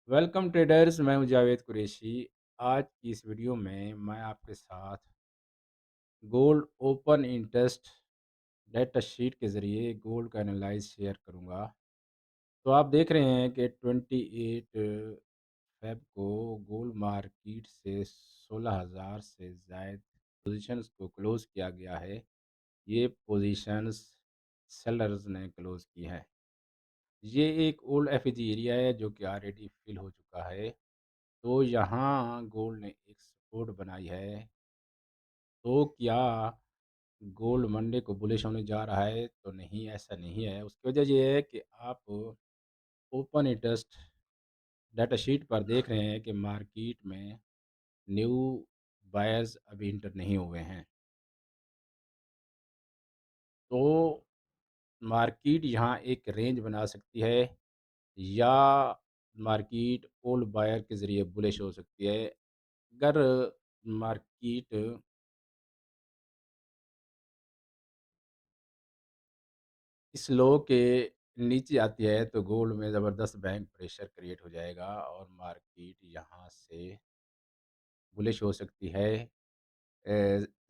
Welcome traders. मैं हूं जावेद कुरैशी। आज की इस वीडियो में मैं आपके साथ gold open interest data sheet के ज़रिए गोल्ड का एनालाइज शेयर करूंगा। तो आप देख रहे हैं कि 28 फेब को गोल्ड मार्केट से 16,000 से ज़ायद पोजीशंस को क्लोज़ किया गया है। ये पोजीशंस सेलर्स ने क्लोज़ की हैं। ये एक ओल्ड एफईजी एरिया है जो कि ऑलरेडी फिल हो चुका है। तो यहाँ गोल्ड ने एक सपोर्ट बनाई है। तो क्या गोल्ड मंडे को बुलिश होने जा रहा है? तो नहीं, ऐसा नहीं है। उसकी वजह ये है कि आप ओपन इंटरेस्ट डाटा शीट पर देख रहे हैं कि मार्केट में न्यू बायर्स अभी इंटर नहीं हुए हैं। तो मार्केट यहाँ एक रेंज बना सकती है या मार्केट ओल्ड बायर के ज़रिए बुलिश हो सकती है। अगर मार्केट इस लो के नीचे आती है तो गोल्ड में ज़बरदस्त बैंक प्रेशर क्रिएट हो जाएगा और मार्केट यहाँ से बुलिश हो सकती है।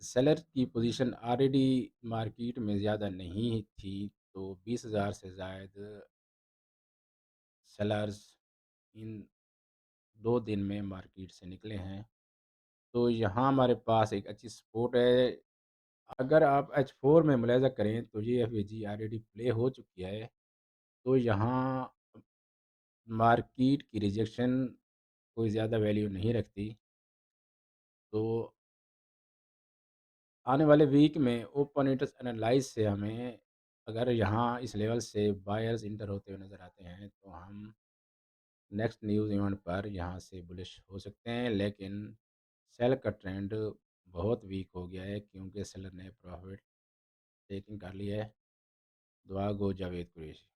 सेलर की पोजीशन ऑलरेडी मार्केट में ज़्यादा नहीं थी, तो 20,000 से ज़ायद सेलर्स इन 2 दिन में मार्केट से निकले हैं। तो यहाँ हमारे पास एक अच्छी सपोर्ट है। अगर आप H4 में मुलाहिज़ा करें तो ये एफवीजी ऑलरेडी प्ले हो चुकी है। तो यहाँ मार्केट की रिजेक्शन कोई ज़्यादा वैल्यू नहीं रखती। तो आने वाले वीक में ओपन इंटरेस्ट एनालाइज़ से हमें अगर यहाँ इस लेवल से बायर्स इंटर होते हुए नज़र आते हैं तो हम नेक्स्ट न्यूज़ इवेंट पर यहाँ से बुलिश हो सकते हैं। लेकिन सेल का ट्रेंड बहुत वीक हो गया है क्योंकि सेलर ने प्रॉफिट टेकिंग कर लिया है। दुआ गो जावेद कुरैशी।